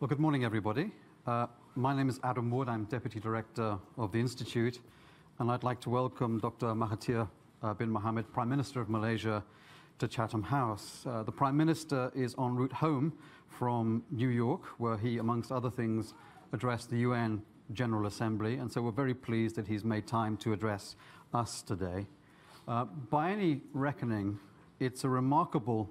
Well, good morning, everybody. My name is Adam Wood. I'm Deputy Director of the Institute, and I'd like to welcome Dr. Mahathir bin Mohamad, Prime Minister of Malaysia, to Chatham House. The Prime Minister is en route home from New York, where he, amongst other things, addressed the UN General Assembly, and so we're very pleased that he's made time to address us today. By any reckoning, it's a remarkable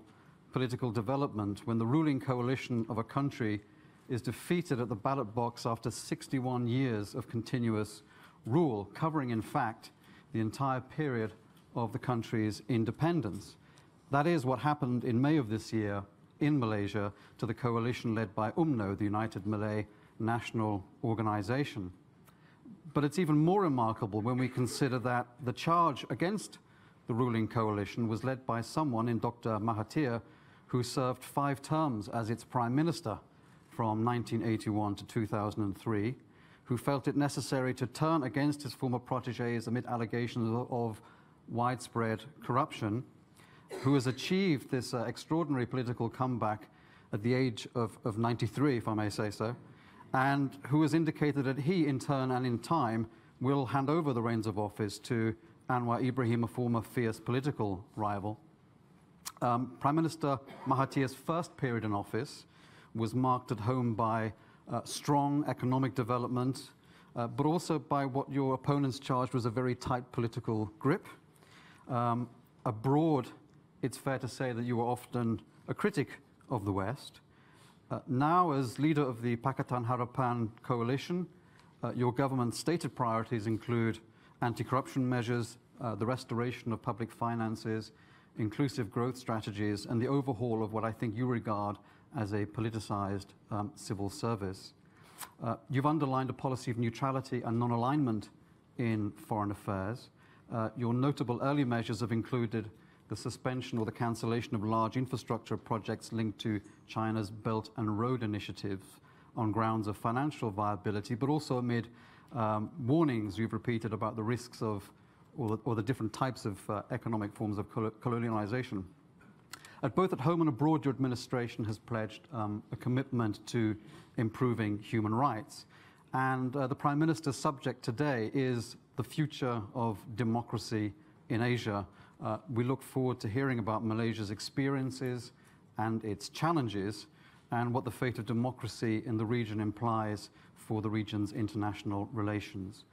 political development when the ruling coalition of a country is defeated at the ballot box after 61 years of continuous rule, covering, in fact, the entire period of the country's independence. That is what happened in May of this year in Malaysia to the coalition led by UMNO, the United Malay National Organization. But it's even more remarkable when we consider that the charge against the ruling coalition was led by someone in Dr. Mahathir, who served 5 terms as its Prime Minister from 1981 to 2003, who felt it necessary to turn against his former proteges amid allegations of widespread corruption, who has achieved this extraordinary political comeback at the age of 93, if I may say so, and who has indicated that he, in turn and in time, will hand over the reins of office to Anwar Ibrahim, a former fierce political rival. Prime Minister Mahathir's first period in office was marked at home by strong economic development, but also by what your opponents charged was a very tight political grip. Abroad, it's fair to say that you were often a critic of the West. Now, as leader of the Pakatan Harapan coalition, your government's stated priorities include anti-corruption measures, the restoration of public finances, inclusive growth strategies, and the overhaul of what I think you regard as a politicized civil service. You've underlined a policy of neutrality and non-alignment in foreign affairs. Your notable early measures have included the suspension or the cancellation of large infrastructure projects linked to China's Belt and Road Initiative on grounds of financial viability, but also amid warnings you've repeated about the risks of or the different types of economic forms of colonialization. Both at home and abroad, your administration has pledged a commitment to improving human rights. And the Prime Minister's subject today is the future of democracy in Asia. We look forward to hearing about Malaysia's experiences and its challenges and what the fate of democracy in the region implies for the region's international relations.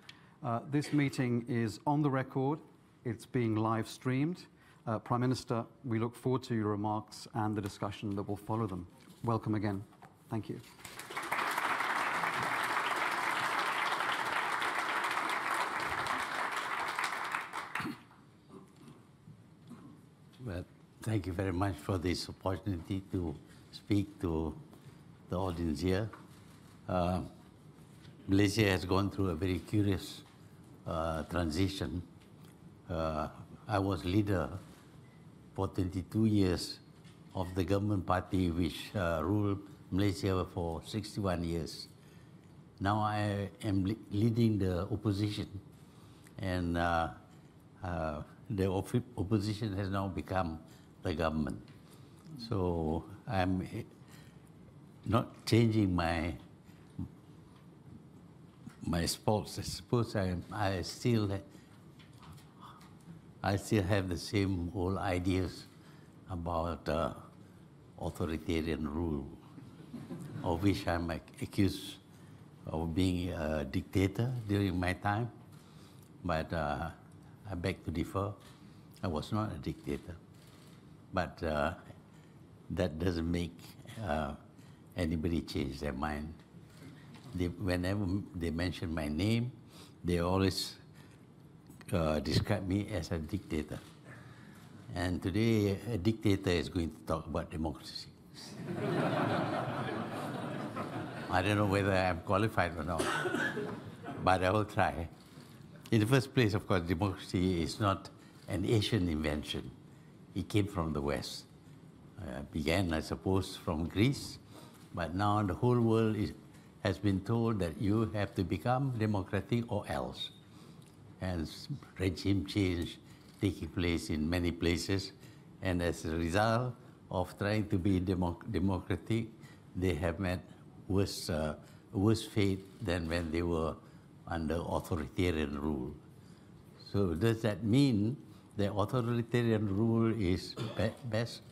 This meeting is on the record. It's being live streamed. Prime Minister, we look forward to your remarks and the discussion that will follow them. Welcome again. Thank you. Well, thank you very much for this opportunity to speak to the audience here. Malaysia has gone through a very curious transition. I was leader for 22 years of the government party which ruled Malaysia for 61 years. Now I am leading the opposition, and the opposition has now become the government. So I'm not changing my sports. I suppose I still have the same old ideas about authoritarian rule, of which I'm accused of being a dictator during my time. But I beg to differ. I was not a dictator. But that doesn't make anybody change their mind. Whenever they mention my name, they always describe me as a dictator. And today, a dictator is going to talk about democracy. I don't know whether I'm qualified or not, but I will try. In the first place, of course, democracy is not an Asian invention. It came from the West. Began, I suppose, from Greece, but now the whole world has been told that you have to become democratic or else. And regime change taking place in many places, and as a result of trying to be democratic, they have met worse fate than when they were under authoritarian rule. So does that mean that authoritarian rule is best?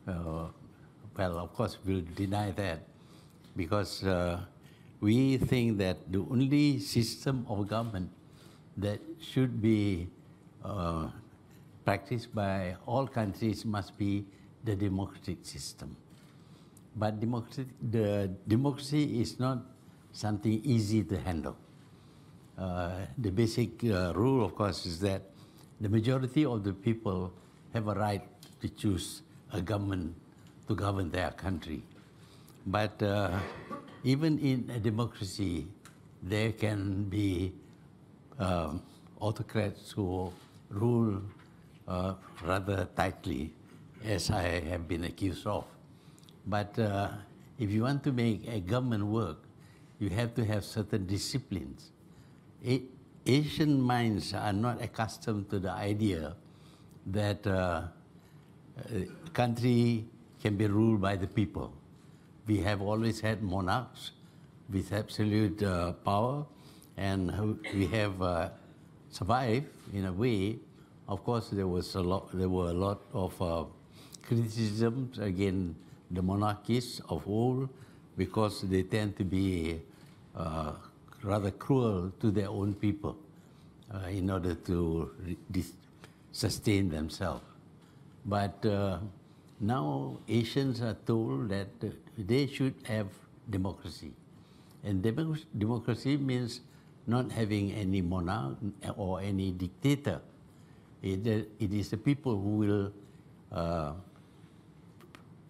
Well, of course, we'll deny that, because we think that the only system of government that should be practiced by all countries must be the democratic system. But the democracy is not something easy to handle. The basic rule, of course, is that the majority of the people have a right to choose a government to govern their country. But even in a democracy, there can be autocrats who rule rather tightly, as I have been accused of. But if you want to make a government work, you have to have certain disciplines. Asian minds are not accustomed to the idea that a country can be ruled by the people. We have always had monarchs with absolute power, and we have survived in a way. Of course, there were a lot of criticisms against the monarchies of old, because they tend to be rather cruel to their own people in order to sustain themselves. But now Asians are told that they should have democracy. And democracy means not having any monarch or any dictator. It is the people who will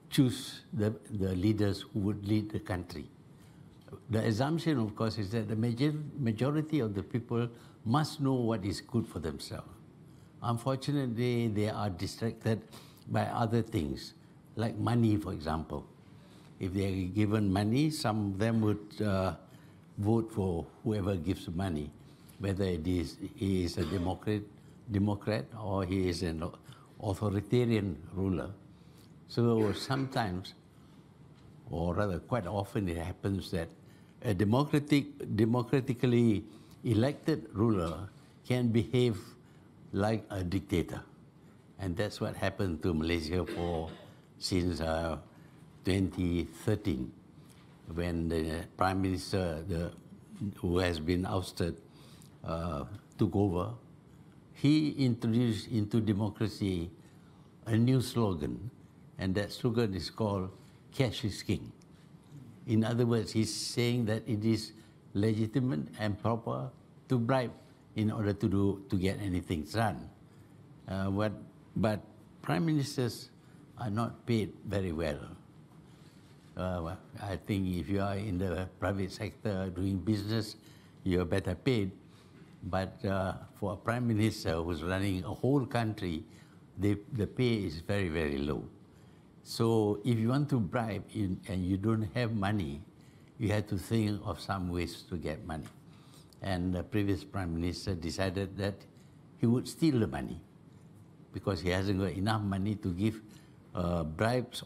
choose the leaders who would lead the country. The assumption, of course, is that the majority of the people must know what is good for themselves. Unfortunately, they are distracted by other things, like money, for example. If they are given money, some of them would vote for whoever gives money, whether he is a Democrat or he is an authoritarian ruler. So sometimes, or rather quite often, it happens that a democratically elected ruler can behave like a dictator. And that's what happened to Malaysia since 2013, when the Prime Minister who has been ousted took over. He introduced into democracy a new slogan, and that slogan is called "Cash is King." In other words, he's saying that it is legitimate and proper to bribe in order to get anything done. But prime ministers are not paid very well. I think if you are in the private sector doing business, you're better paid. But for a prime minister who's running a whole country, the pay is very, very low. So if you want to bribe and you don't have money, you have to think of some ways to get money. And the previous prime minister decided that he would steal the money because he hasn't got enough money to give bribes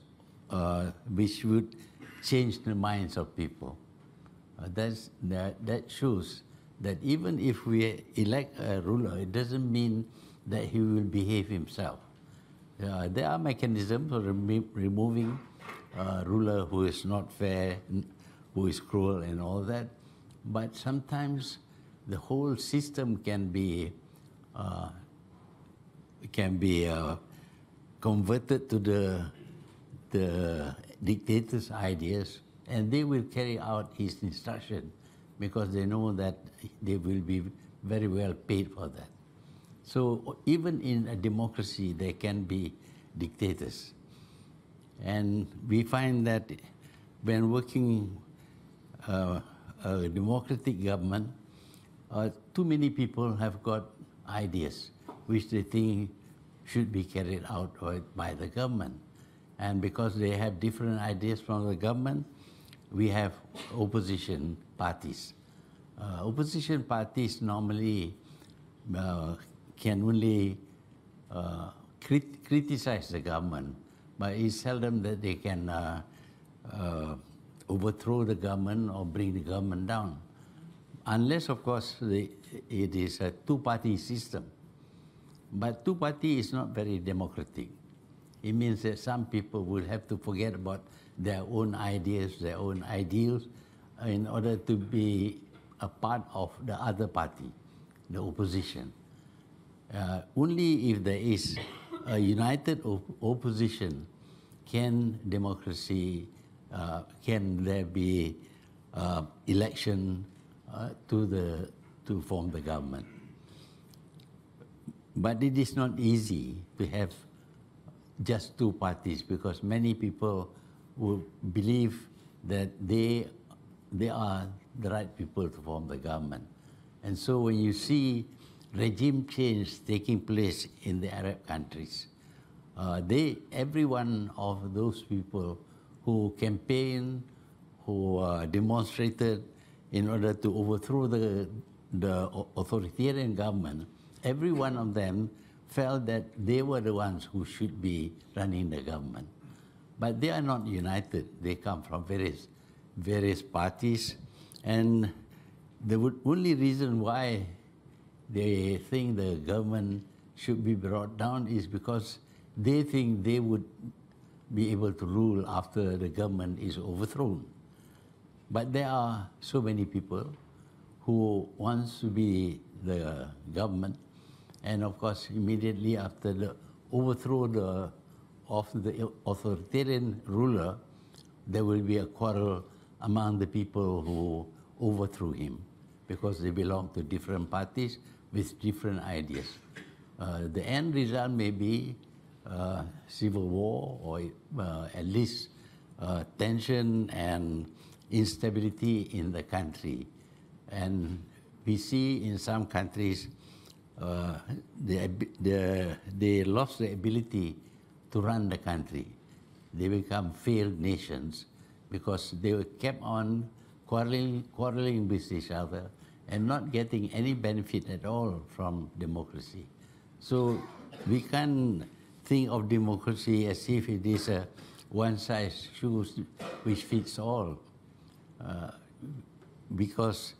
which would change the minds of people. That shows that even if we elect a ruler, it doesn't mean that he will behave himself. There are mechanisms for removing a ruler who is not fair, who is cruel and all that. But sometimes the whole system can be converted to the dictator's ideas, and they will carry out his instruction because they know that they will be very well paid for that. So even in a democracy, there can be dictators. And we find that when working a democratic government, too many people have got ideas which they think should be carried out by the government. And because they have different ideas from the government, we have opposition parties. Opposition parties normally can only criticize the government, but it's seldom that they can overthrow the government or bring the government down. Unless, of course, it is a two-party system. But two-party is not very democratic. It means that some people will have to forget about their own ideas, their own ideals, in order to be a part of the other party, the opposition. Only if there is a united opposition can democracy, can there be election to form the government. But it is not easy to have just two parties, because many people will believe that they are the right people to form the government. And so when you see regime change taking place in the Arab countries, every one of those people who campaigned, who demonstrated in order to overthrow the authoritarian government, every one of them felt that they were the ones who should be running the government. But they are not united. They come from various parties. And the only reason why they think the government should be brought down is because they think they would be able to rule after the government is overthrown. But there are so many people who wants to be the government, and of course immediately after the overthrow of the authoritarian ruler, there will be a quarrel among the people who overthrew him, because they belong to different parties with different ideas. The end result may be civil war, or at least tension and instability in the country. And we see in some countries they lost the ability to run the country. They become failed nations because they kept on quarreling with each other and not getting any benefit at all from democracy. So we can't think of democracy as if it is a one-size shoes which fits all, because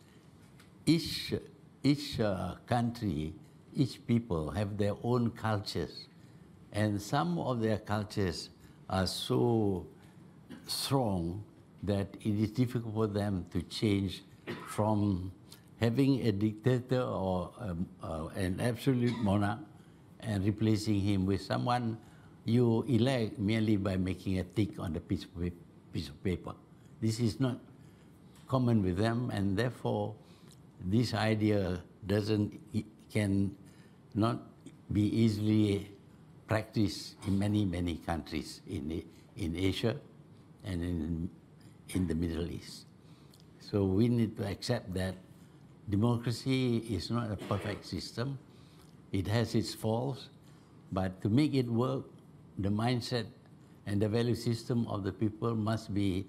each country, each people have their own cultures, and some of their cultures are so strong that it is difficult for them to change from having a dictator or an absolute monarch and replacing him with someone you elect merely by making a tick on the piece of paper. This is not common with them, and therefore this idea cannot be easily practiced in many countries in Asia and in the Middle East. So we need to accept that democracy is not a perfect system. It has its faults, but to make it work, the mindset and the value system of the people must be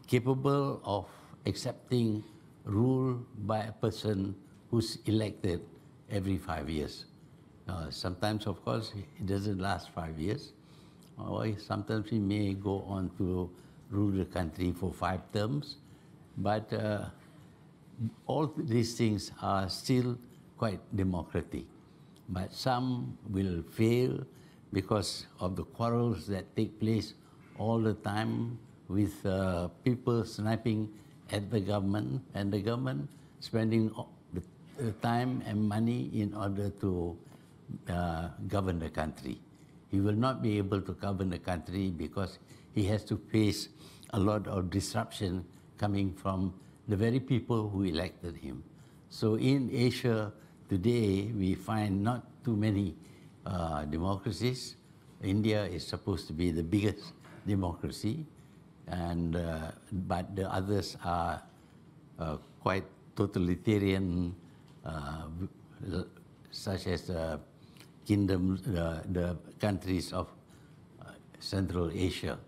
capable of accepting rule by a person who's elected every 5 years. Sometimes, of course, it doesn't last 5 years, or sometimes he may go on to rule the country for 5 terms, but all these things are still quite democratic. But some will fail because of the quarrels that take place all the time, with people sniping at the government, and the government spending the time and money in order to govern the country. He will not be able to govern the country because he has to face a lot of disruption coming from the very people who elected him. So in Asia today, we find not too many democracies. India is supposed to be the biggest democracy, and but the others are quite totalitarian, such as the countries of Central Asia.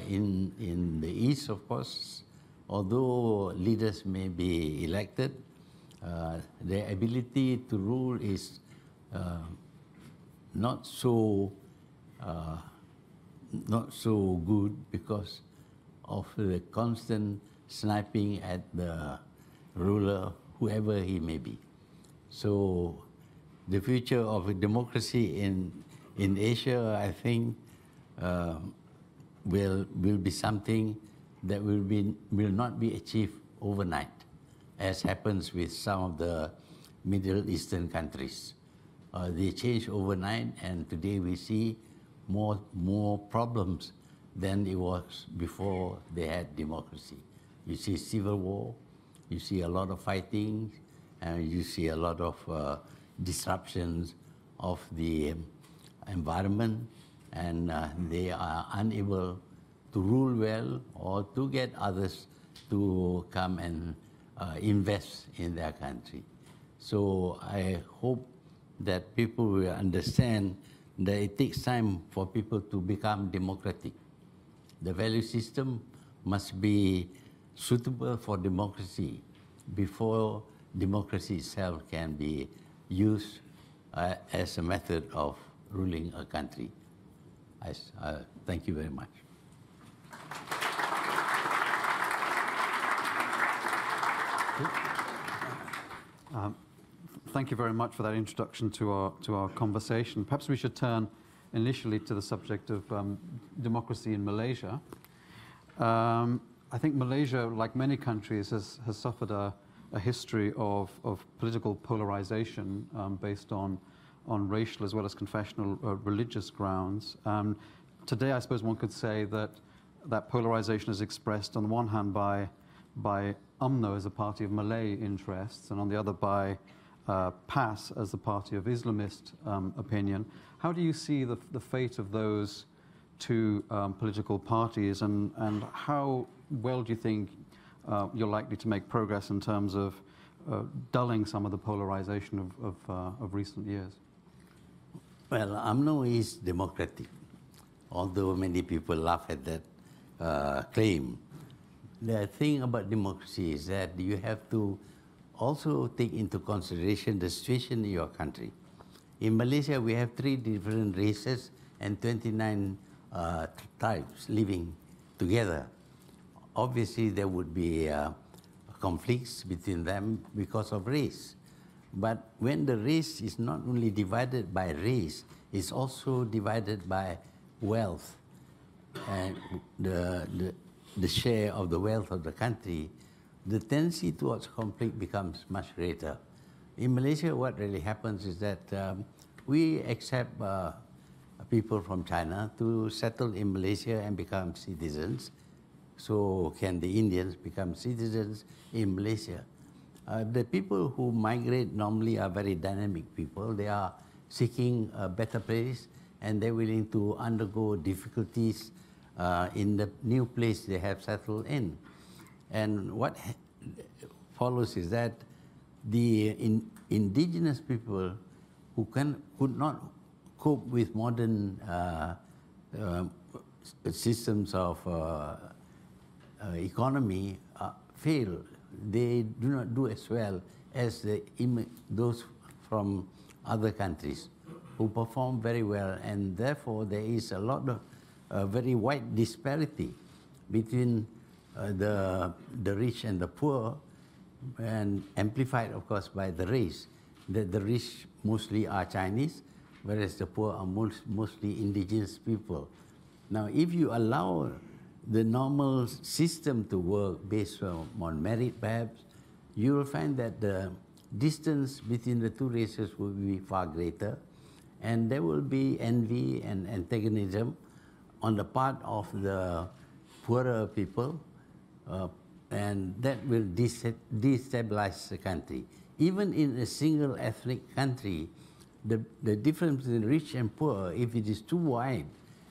In the East, of course, although leaders may be elected, their ability to rule is not so good because of the constant sniping at the ruler, whoever he may be. So the future of democracy in Asia, I think, will be something that will not be achieved overnight, as happens with some of the Middle Eastern countries. They change overnight, and today we see more problems than it was before they had democracy. You see civil war, you see a lot of fighting, and you see a lot of disruptions of the environment, and they are unable to rule well or to get others to come and invest in their country. So I hope that people will understand that it takes time for people to become democratic. The value system must be suitable for democracy before democracy itself can be used as a method of ruling a country. Thank you very much. Thank you very much for that introduction to our conversation. Perhaps we should turn initially to the subject of democracy in Malaysia. I think Malaysia, like many countries, has suffered a history of political polarization based on racial as well as confessional religious grounds. Today, I suppose one could say that polarization is expressed on the one hand by UMNO as a party of Malay interests, and on the other by PAS as the party of Islamist opinion. How do you see the fate of those two political parties, and how well do you think you're likely to make progress in terms of dulling some of the polarization of recent years? Well, UMNO is democratic, although many people laugh at that claim. The thing about democracy is that you have to also take into consideration the situation in your country. In Malaysia, we have 3 different races and 29 tribes living together. Obviously, there would be conflicts between them because of race. But when the race is not only divided by race, it's also divided by wealth and the share of the wealth of the country, the tendency towards conflict becomes much greater. In Malaysia, what really happens is that we accept people from China to settle in Malaysia and become citizens. So can the Indians become citizens in Malaysia? The people who migrate normally are very dynamic people. They are seeking a better place, and they're willing to undergo difficulties in the new place they have settled in. And what follows is that the indigenous people who could not cope with modern systems of economy fail. They do not do as well as those from other countries who perform very well, and therefore there is a lot of very wide disparity between the rich and the poor, and amplified, of course, by the race. That the rich mostly are Chinese, whereas the poor are mostly indigenous people. Now, if you allow the normal system to work based on merit, perhaps, you will find that the distance between the two races will be far greater, and there will be envy and antagonism on the part of the poorer people, and that will destabilize the country. Even in a single ethnic country, the difference between rich and poor, if it is too wide,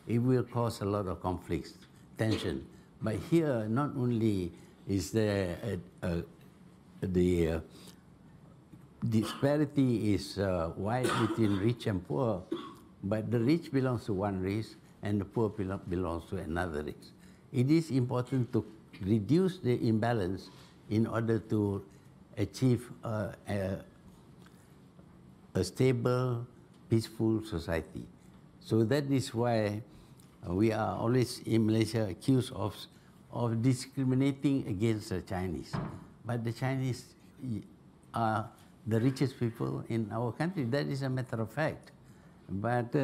it will cause a lot of conflicts, tension. But here, not only is there the disparity is wide between rich and poor, but the rich belongs to one race and the poor belongs to another race. It is important to reduce the imbalance in order to achieve a stable, peaceful society. So that is why we are always in Malaysia accused of of discriminating against the Chinese. But the Chinese are the richest people in our country. That is a matter of fact. But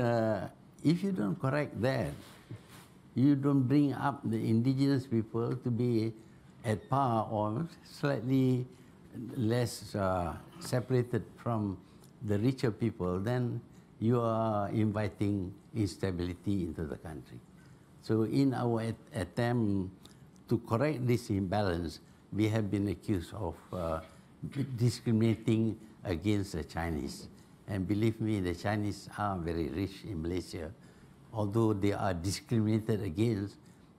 if you don't correct that, you don't bring up the indigenous people to be at par or slightly less separated from the richer people, then you are inviting instability into the country. So in our attempt to correct this imbalance, we have been accused of discriminating against the Chinese. And believe me, the Chinese are very rich in Malaysia. Although they are discriminated against,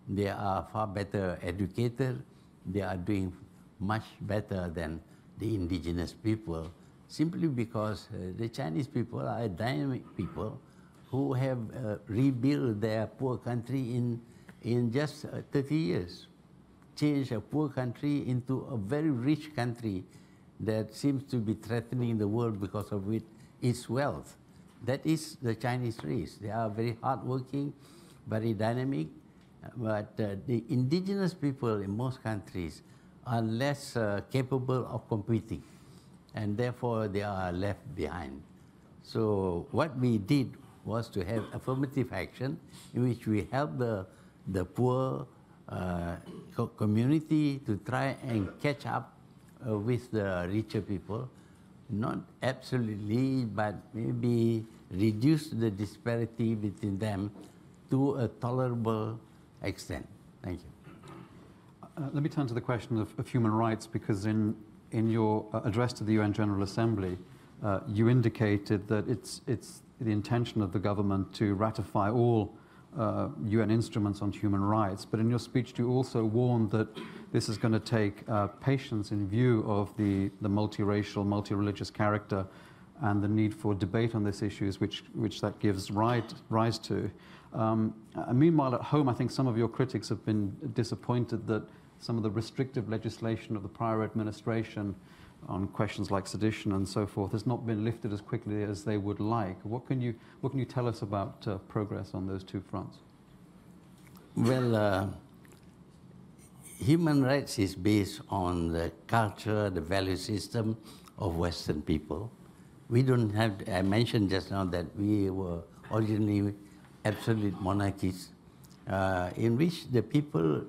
they are far better educated. They are doing much better than the indigenous people, simply because the Chinese people are dynamic people who have rebuilt their poor country in just 30 years. Changed a poor country into a very rich country that seems to be threatening the world because of its wealth. That is the Chinese race. They are very hardworking, very dynamic, but the indigenous people in most countries are less capable of competing, and therefore they are left behind. So what we did was to have affirmative action in which we help the poor community to try and catch up with the richer people, not absolutely, but maybe reduce the disparity between them to a tolerable extent. Thank you. Let me turn to the question of human rights, because in your address to the UN General Assembly, you indicated that it's the intention of the government to ratify all UN instruments on human rights. But in your speech, you also warned that this is going to take patience in view of the multiracial, multi-religious character and the need for debate on these issues, which that gives rise to. And meanwhile, at home, I think some of your critics have been disappointed that some of the restrictive legislation of the prior administration on questions like sedition and so forth has not been lifted as quickly as they would like. What can you tell us about progress on those two fronts? Well, human rights is based on the culture, the value system of Western people. We don't have, I mentioned just now that we were originally absolute monarchies in which the people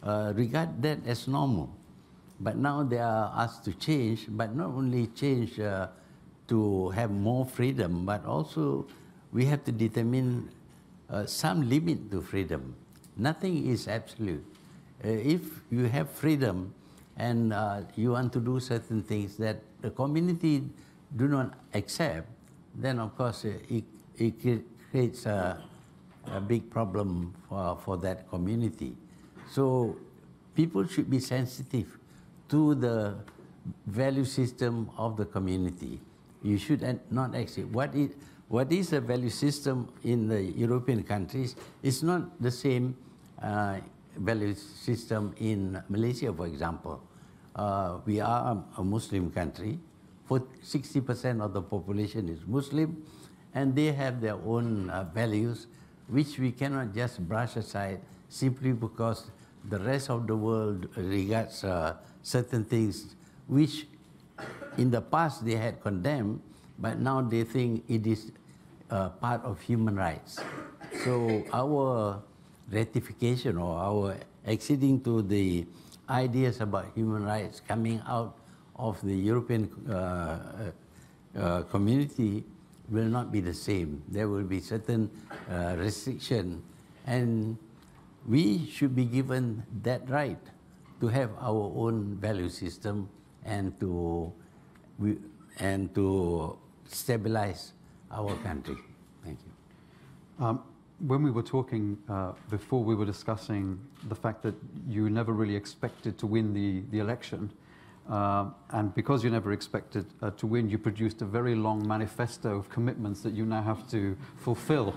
regard that as normal. But now they are asked to change, but not only change to have more freedom, but also we have to determine some limit to freedom. Nothing is absolute. If you have freedom and you want to do certain things that the community do not accept, then of course it creates a big problem for that community. So people should be sensitive to the value system of the community. You should not accept. What is a value system in the European countries is not the same value system in Malaysia, for example. We are a Muslim country. 60% of the population is Muslim, and they have their own values, which we cannot just brush aside simply because the rest of the world regards certain things which in the past they had condemned, but now they think it is part of human rights. So our ratification or our acceding to the ideas about human rights coming out of the European community will not be the same. There will be certain restriction, and we should be given that right to have our own value system and to stabilize our country. Thank you. When we were talking before, we were discussing the fact that you never really expected to win the election. And because you never expected to win, you produced a very long manifesto of commitments that you now have to fulfill.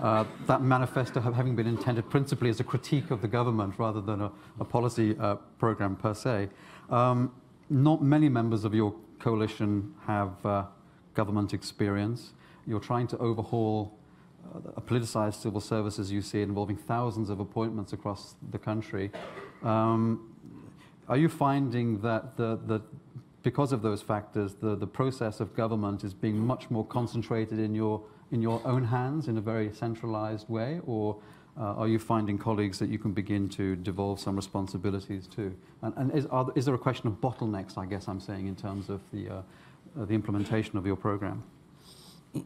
That manifesto having been intended principally as a critique of the government rather than a policy program per se. Not many members of your coalition have government experience. You're trying to overhaul a politicized civil service, as you see, involving thousands of appointments across the country. Are you finding that because of those factors, the process of government is being much more concentrated in your own hands in a very centralized way, or are you finding colleagues that you can begin to devolve some responsibilities to? And is there a question of bottlenecks, I guess I'm saying, in terms of the implementation of your program?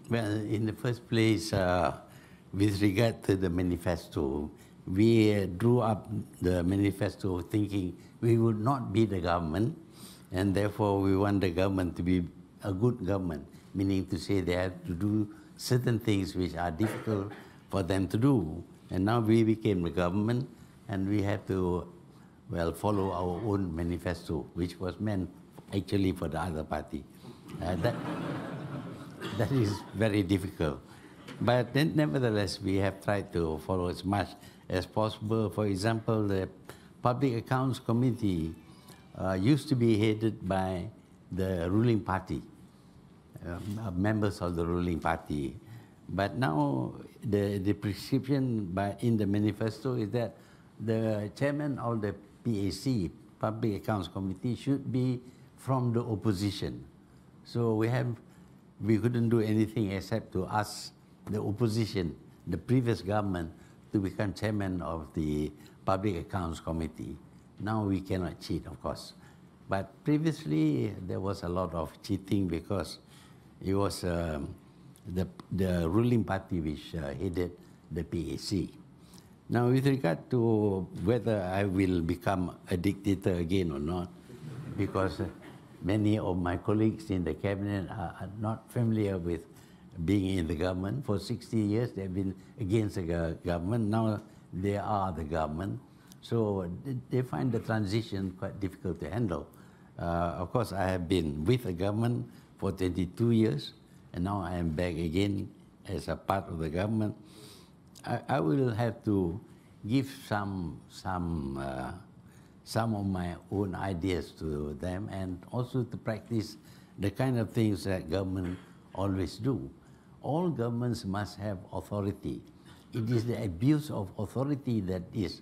Well, in the first place, with regard to the manifesto, we drew up the manifesto thinking we would not be the government, and therefore we want the government to be a good government, meaning to say they have to do certain things which are difficult for them to do. And now we became the government, and we have to, well, follow our own manifesto, which was meant actually for the other party. That is very difficult. But then, nevertheless, we have tried to follow as much as possible. For example, the Public Accounts Committee used to be headed by the ruling party, members of the ruling party. But now the prescription in the manifesto is that the chairman of the PAC, Public Accounts Committee, should be from the opposition. So we couldn't do anything except to ask the opposition, the previous government, to become chairman of the Public Accounts Committee. Now we cannot cheat, of course. But previously there was a lot of cheating because it was the ruling party which headed the PAC. Now with regard to whether I will become a dictator again or not, because many of my colleagues in the cabinet are not familiar with being in the government. For 60 years they've been against the government. Now they are the government. So they find the transition quite difficult to handle. Of course, I have been with the government for 22 years, and now I am back again as a part of the government. I will have to give some of my own ideas to them, and also to practice the kind of things that government always do. All governments must have authority. It is the abuse of authority that is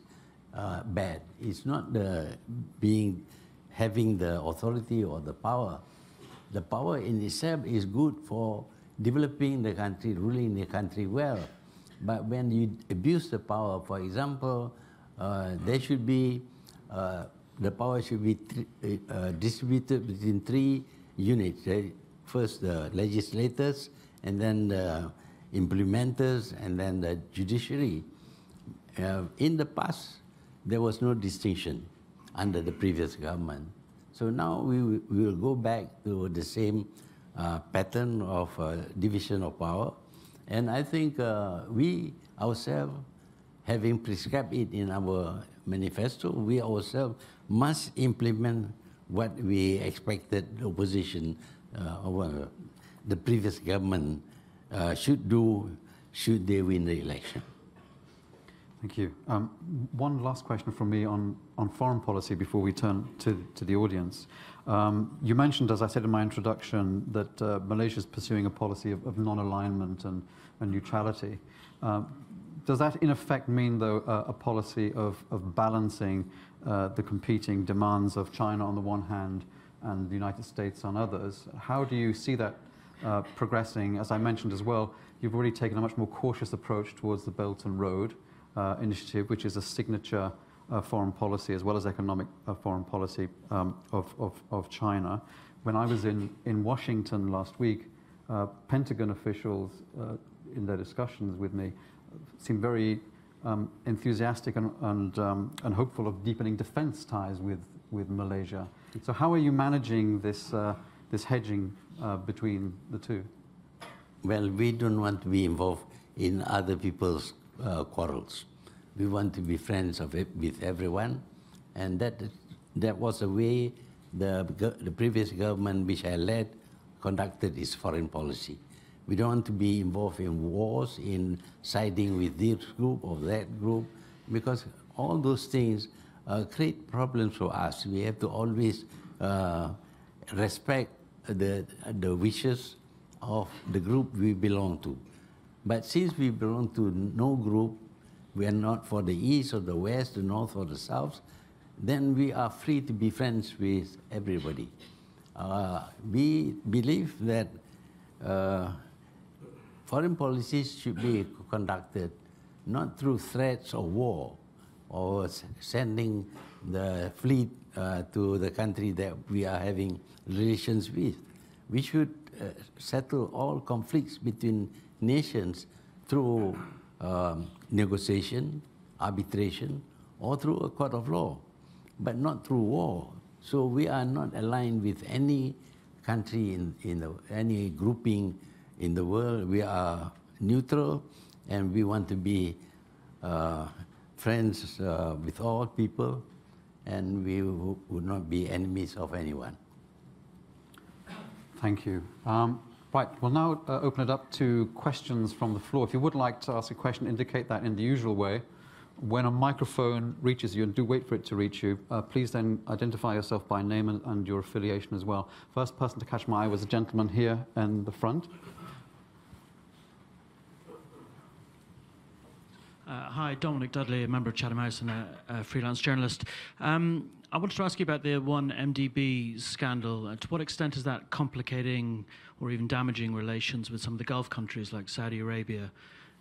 bad. It's not having the authority or the power. The power in itself is good for developing the country, ruling the country well. But when you abuse the power, for example, there should be the power should be distributed between 3 units. First, the legislators, and then the implementers, and then the judiciary. In the past, there was no distinction under the previous government. So now we will go back to the same pattern of division of power. And I think we ourselves, having prescribed it in our manifesto, we ourselves must implement what we expected the opposition, or the previous government should do should they win the election. Thank you. One last question from me on foreign policy before we turn to the audience. You mentioned, as I said in my introduction, that Malaysia is pursuing a policy of non-alignment and neutrality. Does that in effect mean, though, a policy of balancing the competing demands of China on the one hand and the United States on others? How do you see that progressing? As I mentioned as well, you've already taken a much more cautious approach towards the Belt and Road initiative, which is a signature foreign policy as well as economic foreign policy of China. When I was in Washington last week, Pentagon officials in their discussions with me seemed very enthusiastic and hopeful of deepening defense ties with Malaysia. So how are you managing this hedging between the two? Well, we don't want to be involved in other people's quarrels. We want to be friends with everyone, and that was the way the previous government, which I led, conducted its foreign policy. We don't want to be involved in wars, in siding with this group or that group, because all those things create problems for us. We have to always respect the wishes of the group we belong to. But since we belong to no group, we are not for the East or the West, the North or the South, then we are free to be friends with everybody. We believe that foreign policies should be conducted not through threats or war or sending the fleet to the country that we are having relations with. We should settle all conflicts between nations through negotiation, arbitration, or through a court of law, but not through war. So we are not aligned with any country any grouping in the world. We are neutral, and we want to be friends with all people, and we would not be enemies of anyone. Thank you. Right, we'll now open it up to questions from the floor. If you would like to ask a question, indicate that in the usual way. When a microphone reaches you, and do wait for it to reach you, please then identify yourself by name and your affiliation as well. First person to catch my eye was a gentleman here in the front. Hi, Dominic Dudley, a member of Chatham House and a freelance journalist. I wanted to ask you about the 1MDB scandal. To what extent is that complicating or even damaging relations with some of the Gulf countries like Saudi Arabia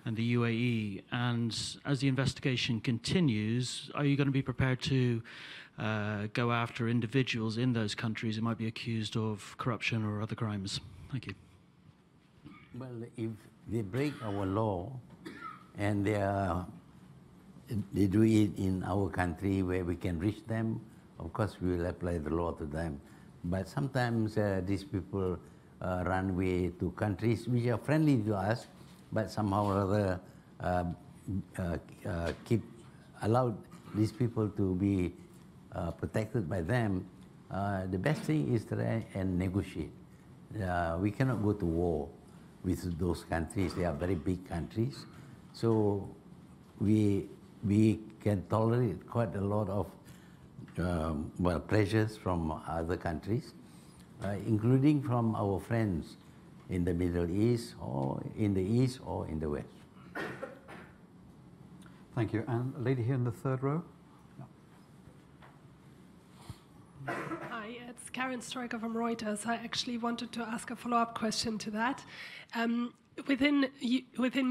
and the UAE? And as the investigation continues, are you going to be prepared to go after individuals in those countries who might be accused of corruption or other crimes? Thank you. Well, if they break our law and they do it in our country where we can reach them, of course we will apply the law to them. But sometimes these people run away to countries which are friendly to us, but somehow or other allow these people to be protected by them. The best thing is try and negotiate. We cannot go to war with those countries. They are very big countries. So we can tolerate quite a lot of pressures from other countries, including from our friends in the Middle East, or in the East, or in the West. Thank you. And a lady here in the third row. Hi, it's Karen Stryker from Reuters. I actually wanted to ask a follow-up question to that. Within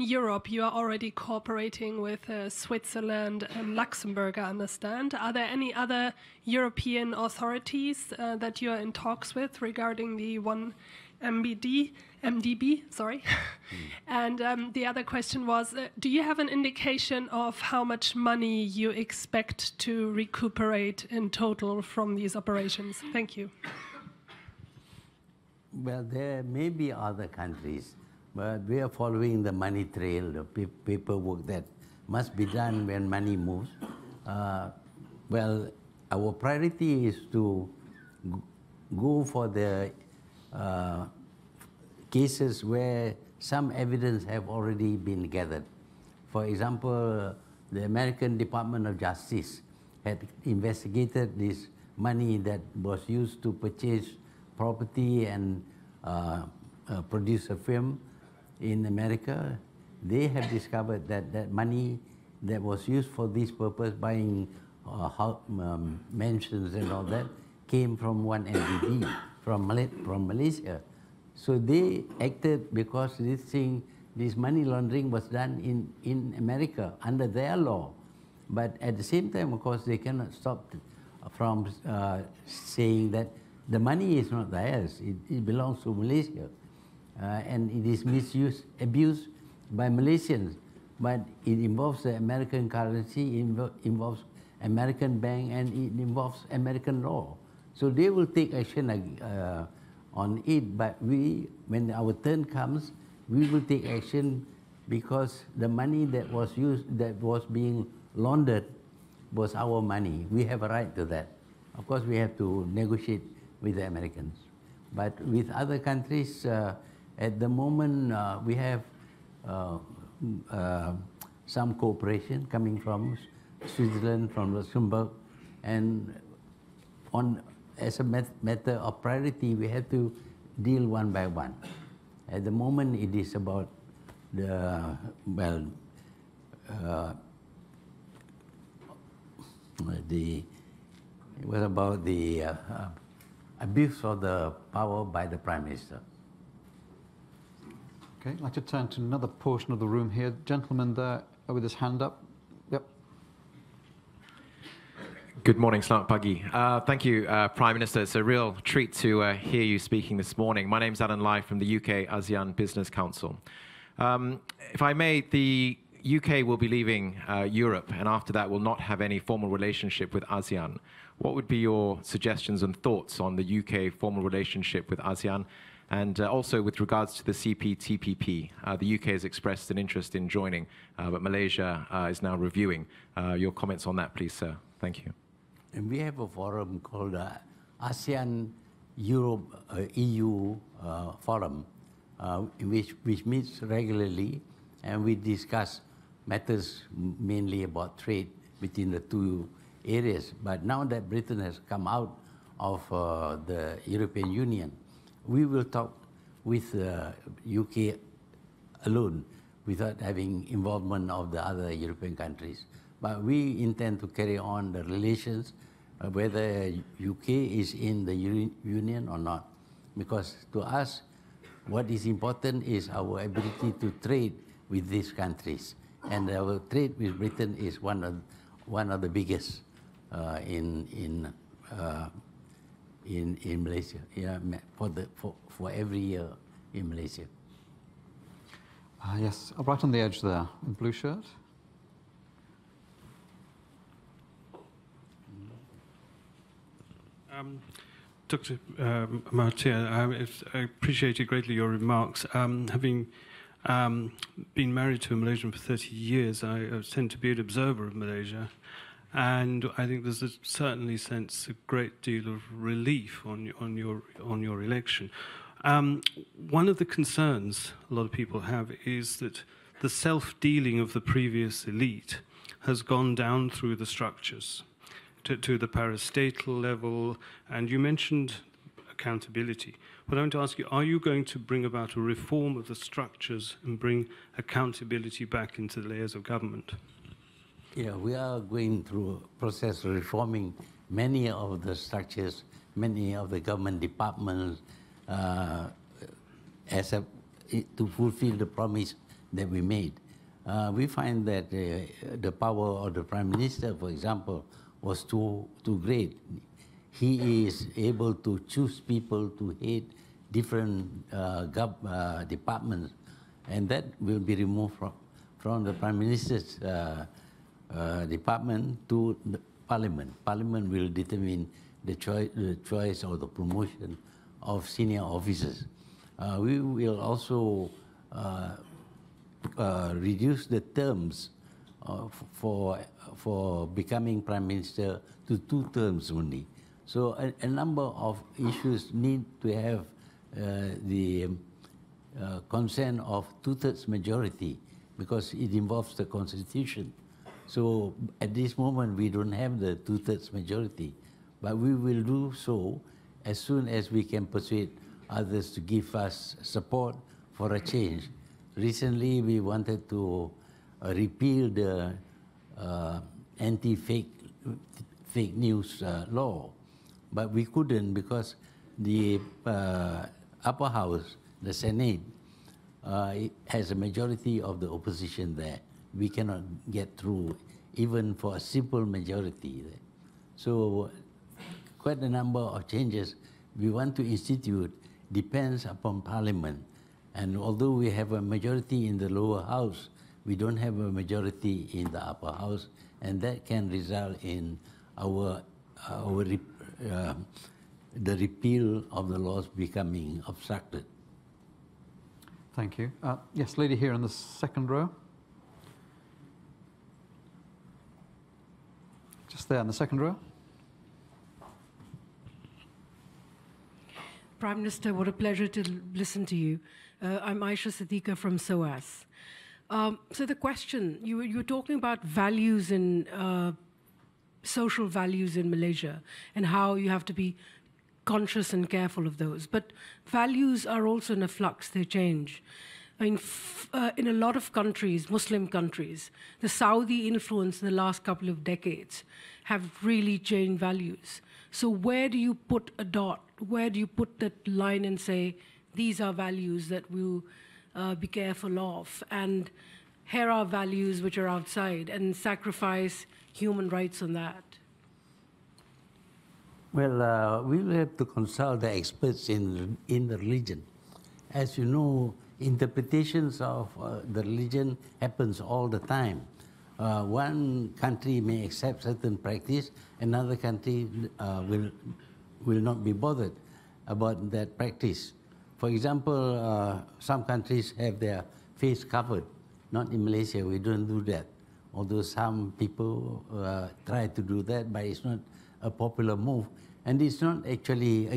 Europe, you are already cooperating with Switzerland and Luxembourg, I understand. Are there any other European authorities that you are in talks with regarding the 1MDB? Sorry. And the other question was, do you have an indication of how much money you expect to recuperate in total from these operations? Thank you. Well, there may be other countries, but we are following the money trail, the paperwork that must be done when money moves. Well, our priority is to go for the cases where some evidence have already been gathered. For example, the American Department of Justice had investigated this money that was used to purchase property and produce a film in America. They have discovered that that money that was used for this purpose, buying mansions and all that, came from 1MDB, from Malaysia. So they acted because this money laundering was done in America under their law. But at the same time, of course, they cannot stop from saying that the money is not theirs. It belongs to Malaysia. And it is misused, abused by Malaysians. But it involves the American currency, it involves American bank, and it involves American law. So they will take action on it, but when our turn comes, we will take action because the money that was being laundered was our money. We have a right to that. Of course, we have to negotiate with the Americans. But with other countries, at the moment, we have some cooperation coming from Switzerland, from Luxembourg, and as a matter of priority, we have to deal one by one. At the moment, it is about what about the abuse of the power by the Prime Minister? Okay, I'd like to turn to another portion of the room here. Gentleman there with his hand up. Yep. Good morning, Selamat pagi. Thank you, Prime Minister. It's a real treat to hear you speaking this morning. My name's Alan Lai from the UK ASEAN Business Council. If I may, the UK will be leaving Europe, and after that will not have any formal relationship with ASEAN. What would be your suggestions and thoughts on the UK formal relationship with ASEAN? And also with regards to the CPTPP, the UK has expressed an interest in joining, but Malaysia is now reviewing. Your comments on that, please, sir. Thank you. And we have a forum called ASEAN Europe EU Forum, which meets regularly, and we discuss matters mainly about trade between the two areas. But now that Britain has come out of the European Union, we will talk with the UK alone without having involvement of the other European countries. But we intend to carry on the relations whether UK is in the Union or not. Because to us, what is important is our ability to trade with these countries. And our trade with Britain is one of the biggest in Malaysia, for every year in Malaysia. Yes, right on the edge there, in blue shirt. Dr. Mahathir, I appreciated greatly your remarks. Having been married to a Malaysian for 30 years, I tend to be an observer of Malaysia. And I think there's certainly sense a great deal of relief on your election. One of the concerns a lot of people have is that the self-dealing of the previous elite has gone down through the structures to the parastatal level, and you mentioned accountability. But I want to ask you, are you going to bring about a reform of the structures and bring accountability back into the layers of government? Yeah, we are going through a process of reforming many of the structures, many of the government departments, to fulfill the promise that we made. We find that the power of the Prime Minister, for example, was too great. He is able to choose people to head different departments, and that will be removed from the Prime Minister's department to the Parliament. Parliament will determine the choice or the promotion of senior officers. We will also reduce the terms for becoming Prime Minister to 2 terms only. So a number of issues need to have the consent of 2/3 majority, because it involves the Constitution. So at this moment, we don't have the 2/3 majority, but we will do so as soon as we can persuade others to give us support for a change. Recently, we wanted to repeal the anti-fake news law, but we couldn't because the upper house, the Senate, has a majority of the opposition there. We cannot get through even for a simple majority there. So quite a number of changes we want to institute depends upon Parliament. And although we have a majority in the lower house, we don't have a majority in the upper house, and that can result in the repeal of the laws becoming obstructed. Thank you. Yes, lady here in the second row. Just there in the second row. Prime Minister, what a pleasure to listen to you. I'm Aisha Siddiqa from SOAS. So the question, you were talking about values and social values in Malaysia and how you have to be conscious and careful of those. But values are also in a flux, they change. In a lot of countries, Muslim countries, the Saudi influence in the last couple of decades have really changed values. So where do you put a dot? Where do you put that line and say, these are values that we'll be careful of, and here are values which are outside, and sacrifice human rights on that? Well, we will have to consult the experts in the religion. As you know, interpretations of the religion happens all the time. One country may accept certain practice, another country will not be bothered about that practice. For example, some countries have their face covered. Not in Malaysia, we don't do that. Although some people try to do that, but it's not a popular move. And it's not actually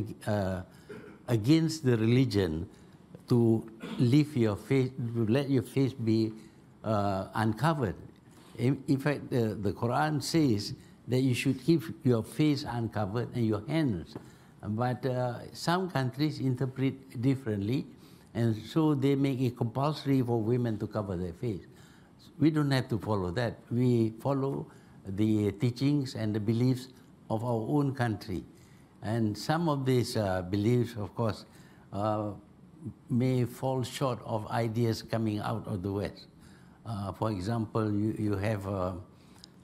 against the religion to leave your face, to let your face be uncovered. In fact, the Quran says that you should keep your face uncovered and your hands. But some countries interpret differently, and so they make it compulsory for women to cover their face. We don't have to follow that. We follow the teachings and the beliefs of our own country. And some of these beliefs, of course, may fall short of ideas coming out of the West. For example, you have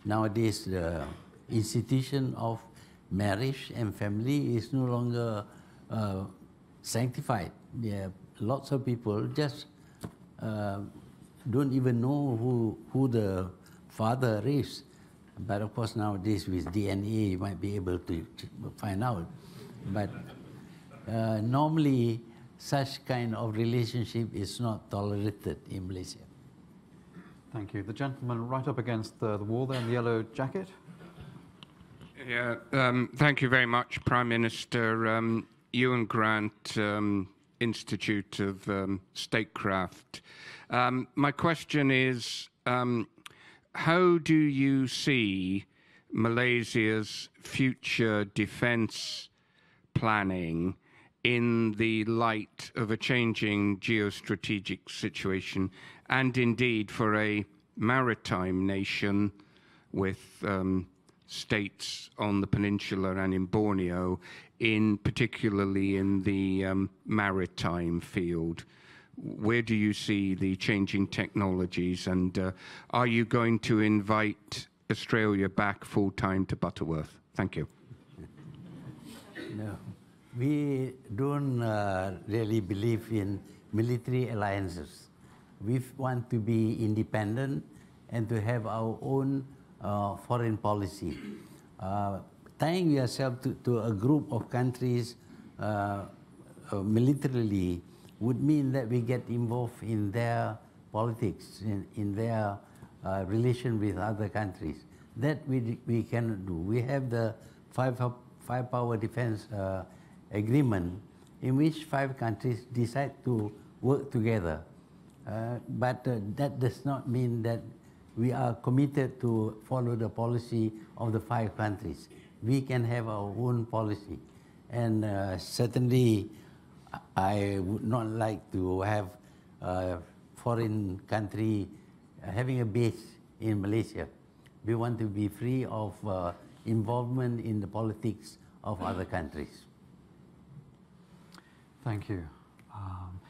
nowadays the institution of marriage and family is no longer sanctified. There are lots of people just don't even know who the father is. But of course nowadays with DNA you might be able to find out. But normally such kind of relationship is not tolerated in Malaysia. Thank you. The gentleman right up against the wall there in the yellow jacket. Yeah, thank you very much, Prime Minister. Ewan Grant, Institute of Statecraft. My question is, how do you see Malaysia's future defense planning in the light of a changing geostrategic situation, and indeed for a maritime nation with states on the peninsula and in Borneo, particularly in the maritime field? Where do you see the changing technologies, and are you going to invite Australia back full-time to Butterworth? Thank you. No, we don't really believe in military alliances. We want to be independent and to have our own foreign policy. Tying yourself to a group of countries militarily would mean that we get involved in their politics, in their relation with other countries. That we cannot do. We have the five-power defense agreement in which 5 countries decide to work together. But that does not mean that we are committed to follow the policy of the 5 countries. We can have our own policy. And certainly, I would not like to have a foreign country having a base in Malaysia. We want to be free of involvement in the politics of other countries. Thank you.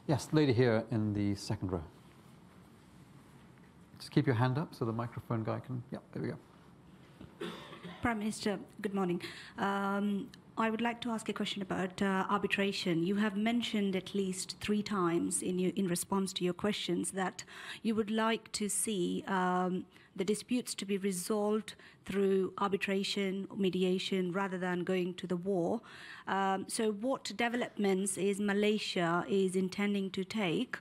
Yes, lady here in the second row. Just keep your hand up so the microphone guy can, yeah, there we go. Prime Minister, good morning. I would like to ask a question about arbitration. You have mentioned at least 3 times in response to your questions that you would like to see the disputes to be resolved through arbitration, mediation, rather than going to the war. So what developments is Malaysia intending to take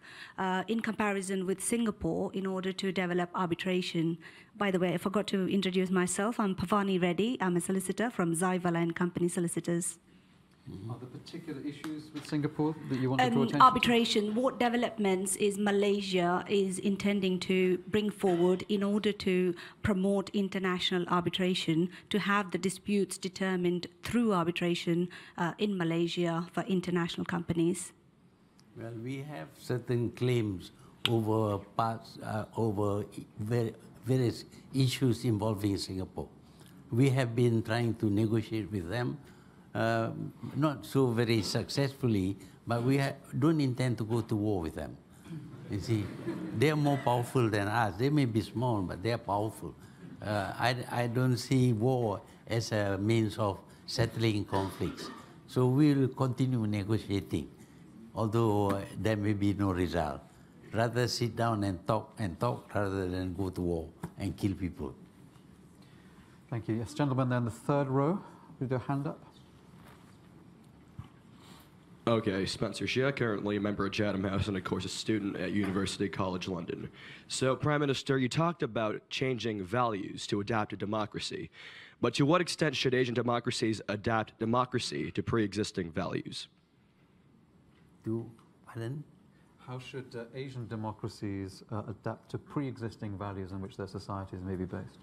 in comparison with Singapore in order to develop arbitration? By the way, I forgot to introduce myself. I'm Pavani Reddy. I'm a solicitor from Zaivala and Company Solicitors. Are there particular issues with Singapore that you want to draw attention arbitration, to? What developments is Malaysia intending to bring forward in order to promote international arbitration, to have the disputes determined through arbitration in Malaysia for international companies? Well, we have certain claims over various issues involving Singapore. We have been trying to negotiate with them, not so very successfully, but we don't intend to go to war with them. You see, they are more powerful than us. They may be small, but they are powerful. I don't see war as a means of settling conflicts. So we will continue negotiating, although there may be no result. Rather sit down and talk rather than go to war and kill people. Thank you. Yes, gentleman there in the third row with your hand up. Okay, Spencer Shia, currently a member of Chatham House and, of course, a student at University College London. So, Prime Minister, you talked about changing values to adapt to democracy. But to what extent should Asian democracies adapt democracy to pre-existing values? Pardon? How should Asian democracies adapt to pre-existing values on which their societies may be based?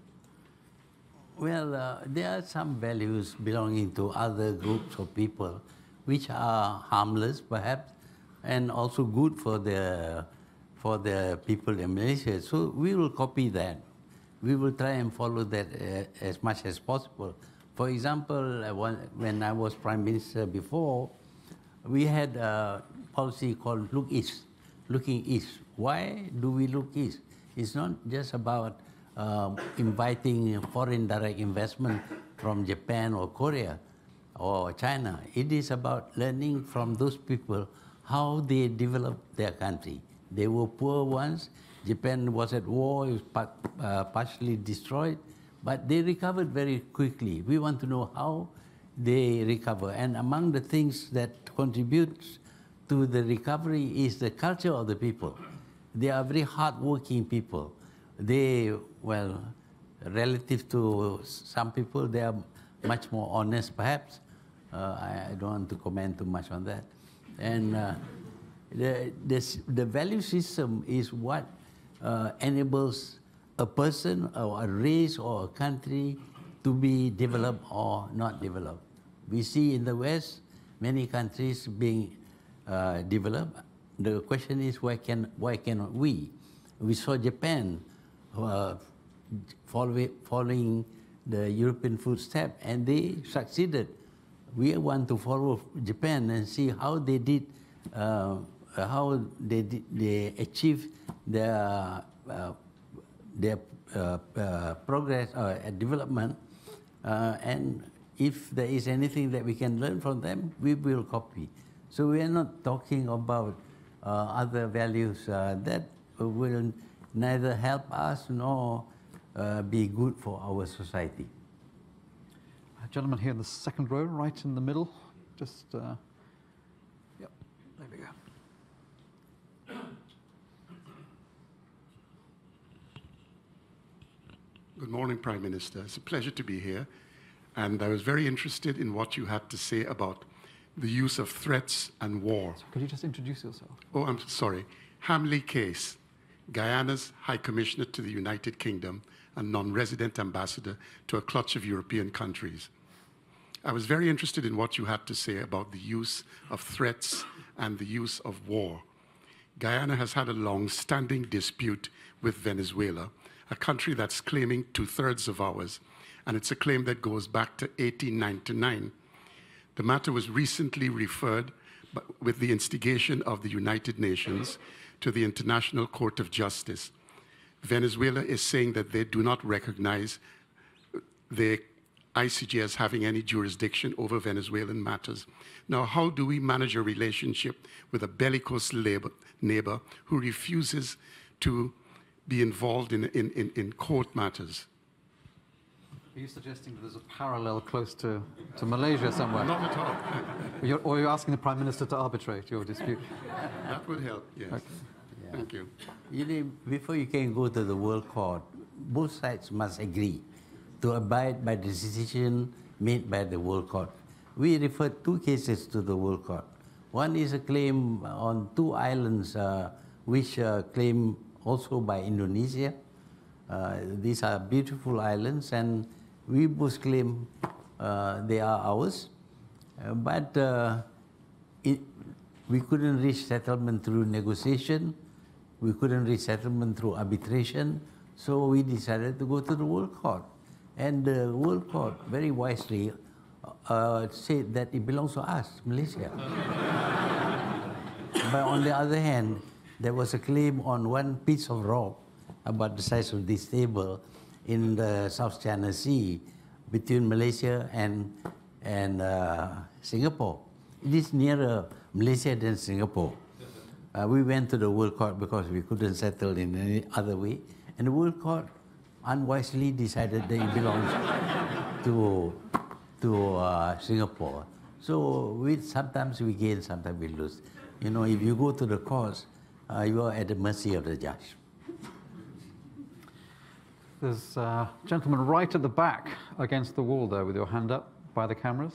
Well, there are some values belonging to other groups of people which are harmless, perhaps, and also good for the people in Malaysia. So we will copy that. We will try and follow that as much as possible. For example, when I was Prime Minister before, we had a policy called Look East, looking east. Why do we look east? It's not just about inviting foreign direct investment from Japan or Korea or China. It is about learning from those people how they developed their country. They were poor once. Japan was at war, it was partially destroyed, but they recovered very quickly. We want to know how they recover. And among the things that contributes to the recovery is the culture of the people. They are very hardworking people. They, well, relative to some people, they are much more honest, perhaps. I don't want to comment too much on that. And the value system is what enables a person or a race or a country to be developed or not developed. We see in the West many countries being developed. The question is why cannot we? We saw Japan following the European footsteps, and they succeeded. We want to follow Japan and see how they did, they achieved their progress or development, and if there is anything that we can learn from them, we will copy. So we are not talking about other values that will neither help us nor be good for our society. Gentleman here in the second row, right in the middle. Just, yep, there we go. Good morning, Prime Minister. It's a pleasure to be here. And I was very interested in what you had to say about the use of threats and war. So could you just introduce yourself? Oh, I'm sorry. Hamley Case, Guyana's High Commissioner to the United Kingdom and non-resident ambassador to a clutch of European countries. I was very interested in what you had to say about the use of threats and the use of war. Guyana has had a long-standing dispute with Venezuela, a country that's claiming 2/3 of ours, and it's a claim that goes back to 1899. The matter was recently referred, with the instigation of the United Nations, to the International Court of Justice. Venezuela is saying that they do not recognize the ICJ as having any jurisdiction over Venezuelan matters. Now, how do we manage a relationship with a bellicose neighbor who refuses to be involved in court matters? Are you suggesting that there's a parallel close to Malaysia somewhere? Not at all. Or you're asking the Prime Minister to arbitrate your dispute? That would help, yes. Okay. Yeah. Thank you. You know, before you can go to the World Court, both sides must agree to abide by the decision made by the World Court. We referred 2 cases to the World Court. One is a claim on 2 islands, which claim also by Indonesia. These are beautiful islands, and we both claim they are ours. We couldn't reach settlement through negotiation. we couldn't reach settlement through arbitration, so we decided to go to the World Court. And the World Court very wisely said that it belongs to us, Malaysia. But on the other hand, there was a claim on one piece of rock about the size of this table in the South China Sea between Malaysia and Singapore. It is nearer Malaysia than Singapore. We went to the World Court because we couldn't settle in any other way. And the World Court unwisely decided that it belongs to Singapore. So sometimes we gain, sometimes we lose. You know, if you go to the courts, you are at the mercy of the judge. There's a gentleman right at the back against the wall there with your hand up by the cameras.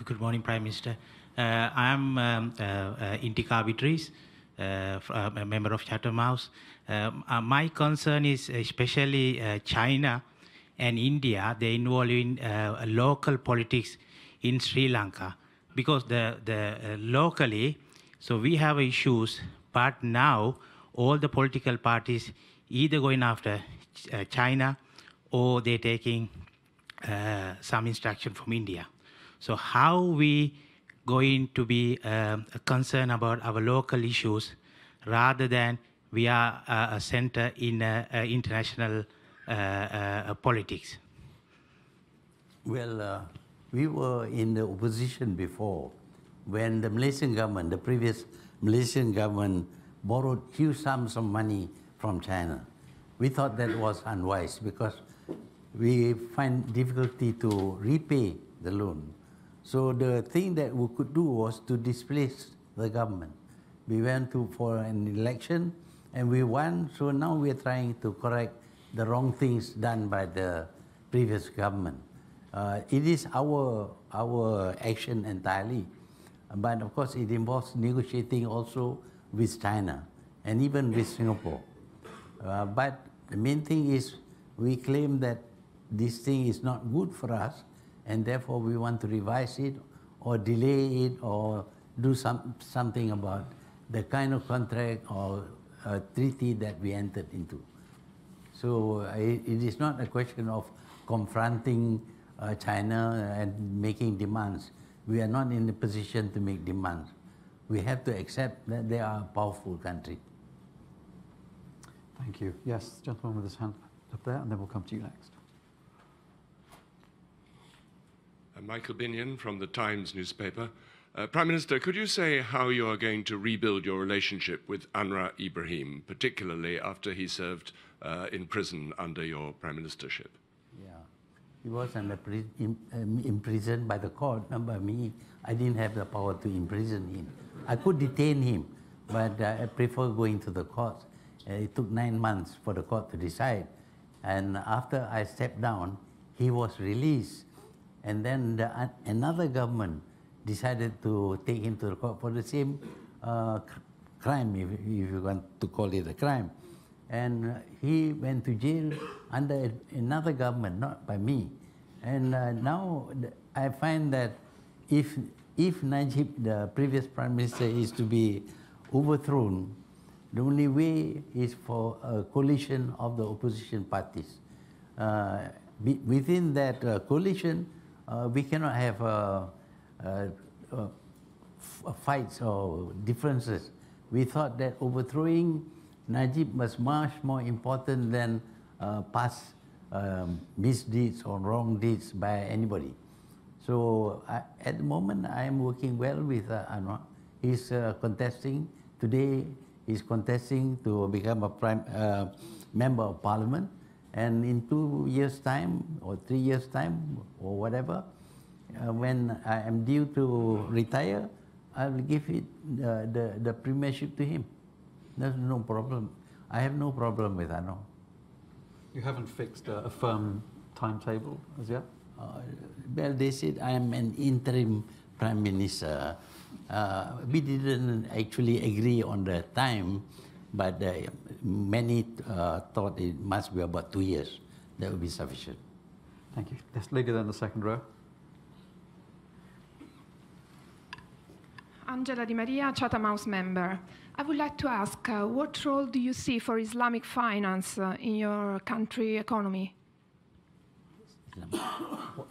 Good morning, Prime Minister. I am Intika Arbitris, a member of Chatham House. My concern is especially China and India. They're involved in local politics in Sri Lanka because the locally, so we have issues, but now all the political parties either going after China or they're taking some instruction from India. So how we going to be concerned about our local issues rather than we are a center in international politics? Well, we were in the opposition before when the Malaysian government, the previous Malaysian government, borrowed huge sums of money from China. We thought that was unwise because we find difficulty to repay the loan. So the thing that we could do was to displace the government. We went for an election and we won, so now we are trying to correct the wrong things done by the previous government. It is our action entirely, but of course it involves negotiating also with China and even with Singapore. But the main thing is we claim that this thing is not good for us, and therefore we want to revise it or delay it or do something about the kind of contract or treaty that we entered into. So it is not a question of confronting China and making demands. We are not in a position to make demands. We have to accept that they are a powerful country. Thank you. Yes, gentleman with his hand up there, and then we'll come to you next. Michael Binion from the Times newspaper. Prime Minister, could you say how you are going to rebuild your relationship with Anwar Ibrahim, particularly after he served in prison under your prime ministership? Yeah, he was imprisoned by the court, not by me. I didn't have the power to imprison him. I could detain him, but I prefer going to the court. It took 9 months for the court to decide. And after I stepped down, he was released. And then another government decided to take him to the court for the same crime, if you want to call it a crime. And he went to jail under another government, not by me. And now I find that if Najib, the previous prime minister, is to be overthrown, the only way is for a coalition of the opposition parties. Within that coalition, we cannot have fights or differences. We thought that overthrowing Najib was much more important than past misdeeds or wrong deeds by anybody. So at the moment, I am working well with Anwar. He's contesting. Today, he's contesting to become a member of parliament. And in 2 years' time, or 3 years' time, or whatever, when I am due to retire, I will give it the premiership to him. There's no problem. I have no problem with Anwar. You haven't fixed a firm timetable as yet? Well, they said I am an interim prime minister. We didn't actually agree on the time, but many thought it must be about 2 years. That would be sufficient. Thank you. This lady there in the second row. Angela Di Maria, Chatham House member. I would like to ask, what role do you see for Islamic finance in your country economy?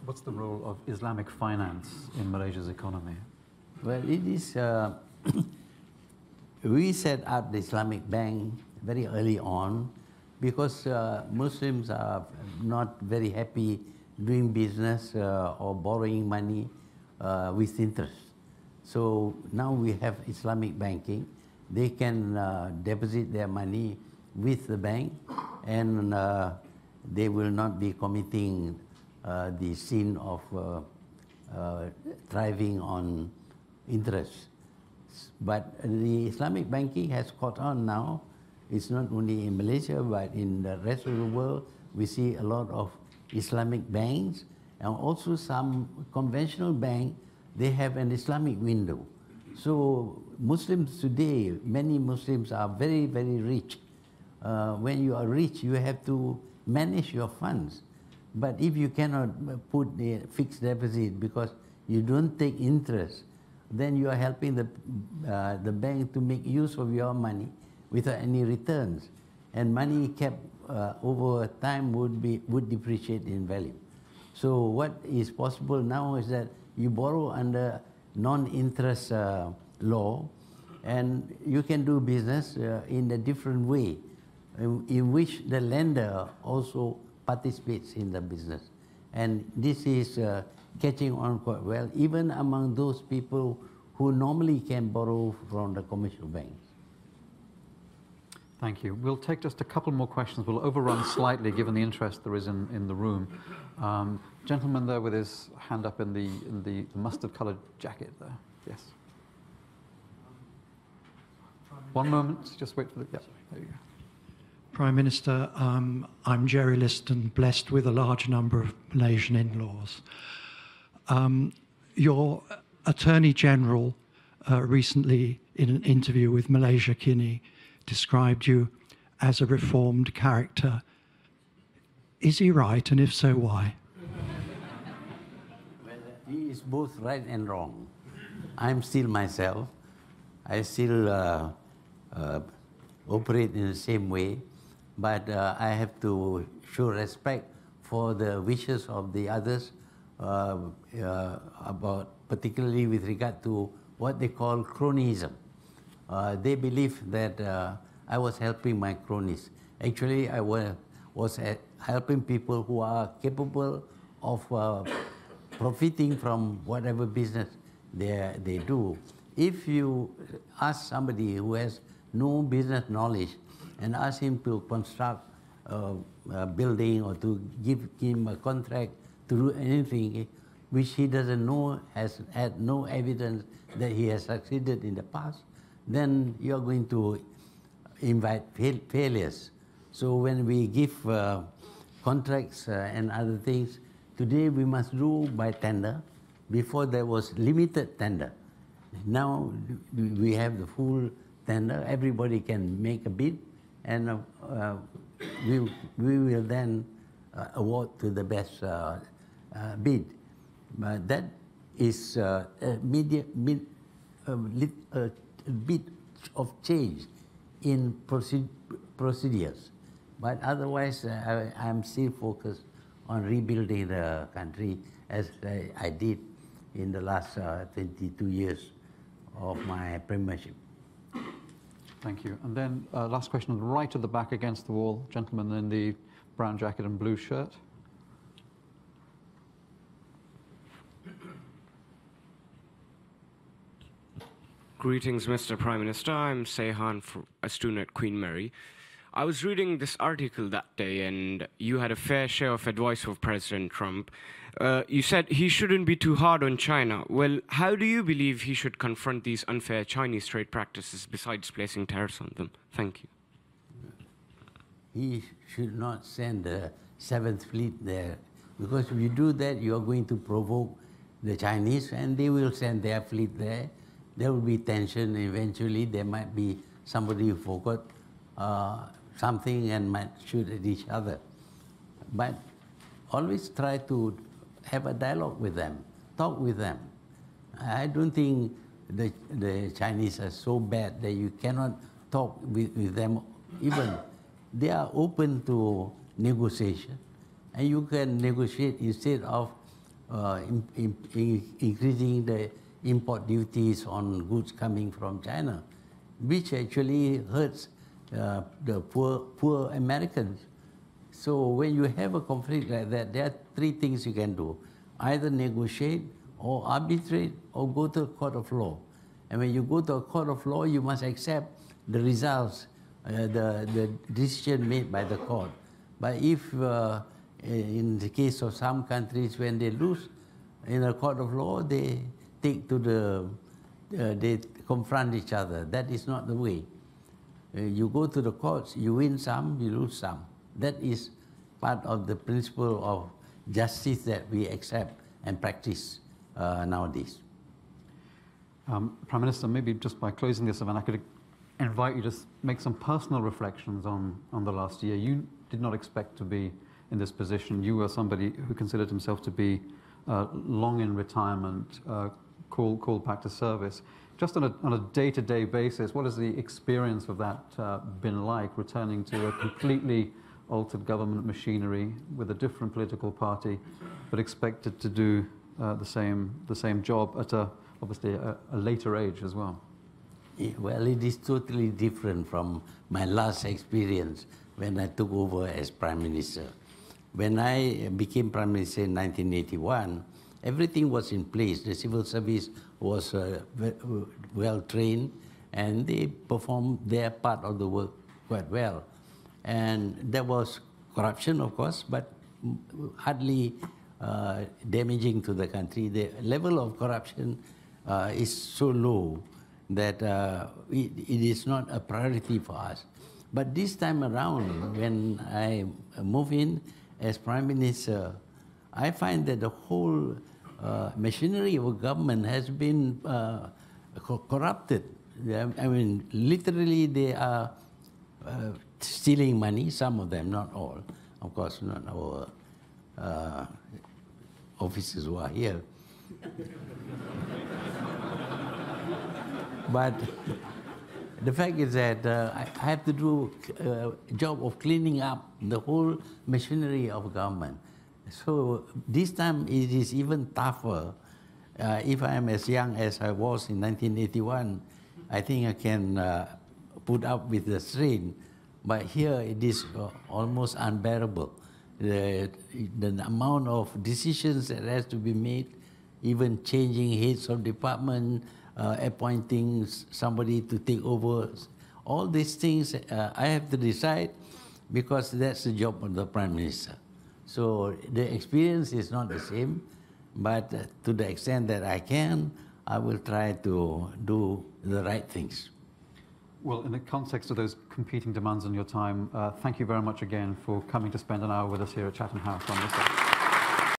What's the role of Islamic finance in Malaysia's economy? Well, it is, we set up the Islamic Bank very early on because Muslims are not very happy doing business or borrowing money with interest. So now we have Islamic banking. They can deposit their money with the bank, and they will not be committing the sin of thriving on interest. But the Islamic banking has caught on now. It's not only in Malaysia, but in the rest of the world. We see a lot of Islamic banks, and also some conventional banks, they have an Islamic window. So Muslims today, many Muslims are very, very rich. When you are rich, you have to manage your funds. But if you cannot put the fixed deposit because you don't take interest, then you are helping the bank to make use of your money without any returns. And money kept over time would depreciate in value. So what is possible now is that you borrow under non-interest law, and you can do business in a different way, in which the lender also participates in the business. And this is catching on quite well, even among those people who normally can borrow from the commercial banks. Thank you. We'll take just a couple more questions. We'll overrun slightly given the interest there is in the room. Gentleman there with his hand up in the mustard-coloured jacket there. Yes. One moment. Just wait for the... Yeah, there you go. Prime Minister, I'm Jerry Liston, blessed with a large number of Malaysian in-laws. Your Attorney General recently, in an interview with Malaysia Kini, described you as a reformed character. Is he right, and if so, why? Well, he is both right and wrong. I'm still myself. I still operate in the same way, but I have to show respect for the wishes of the others, about particularly with regard to what they call cronyism. They believe that I was helping my cronies. Actually, I was helping people who are capable of profiting from whatever business they do. If you ask somebody who has no business knowledge and ask him to construct a building or to give him a contract to do anything which he doesn't know, has had no evidence that he has succeeded in the past, then you're going to invite failures. So when we give contracts and other things, today we must do by tender. Before there was limited tender. Now we have the full tender. Everybody can make a bid, and we will then award to the best bid. But that is a bit of change in procedures. But otherwise, I'm still focused on rebuilding the country as I did in the last 22 years of my premiership. Thank you. And then last question, right at the back against the wall, gentleman in the brown jacket and blue shirt. Greetings, Mr. Prime Minister. I'm Seyhan, a student at Queen Mary. I was reading this article that day, and you had a fair share of advice for President Trump. You said he shouldn't be too hard on China. Well, how do you believe he should confront these unfair Chinese trade practices besides placing tariffs on them? Thank you. He should not send the 7th Fleet there, because if you do that, you are going to provoke the Chinese, and they will send their fleet there. There will be tension. Eventually, there might be somebody who forgot something and might shoot at each other. But always try to have a dialogue with them, talk with them. I don't think the Chinese are so bad that you cannot talk with them. Even they are open to negotiation, and you can negotiate instead of increasing the import duties on goods coming from China, which actually hurts the poor Americans. So when you have a conflict like that, there are three things you can do: either negotiate, or arbitrate, or go to a court of law. And when you go to a court of law, you must accept the results, the decision made by the court. But if in the case of some countries, when they lose in a court of law, they take to they confront each other. That is not the way. You go to the courts, you win some, you lose some. That is part of the principle of justice that we accept and practice nowadays. Prime Minister, maybe just by closing this event, I could invite you to make some personal reflections on the last year. You did not expect to be in this position. You were somebody who considered himself to be long in retirement, called back to service. Just on a day-to-day basis, what has the experience of that been like, returning to a completely altered government machinery with a different political party, but expected to do the same job at obviously a later age as well? Well, it is totally different from my last experience when I took over as Prime Minister. When I became Prime Minister in 1981, everything was in place. The civil service was well trained, and they performed their part of the work quite well. And there was corruption, of course, but hardly damaging to the country. The level of corruption is so low that it is not a priority for us. But this time around, when I move in as Prime Minister, I find that the whole machinery of government has been corrupted. I mean, literally they are stealing money, some of them, not all. Of course, not our officers who are here. But the fact is that I have to do a job of cleaning up the whole machinery of government. So this time it is even tougher. If I am as young as I was in 1981, I think I can put up with the strain. But here it is almost unbearable. The amount of decisions that has to be made, even changing heads of department, appointing somebody to take over, all these things I have to decide, because that's the job of the Prime Minister. So the experience is not the same, but to the extent that I can, I will try to do the right things. Well, in the context of those competing demands on your time, thank you very much again for coming to spend an hour with us here at Chatham House on this.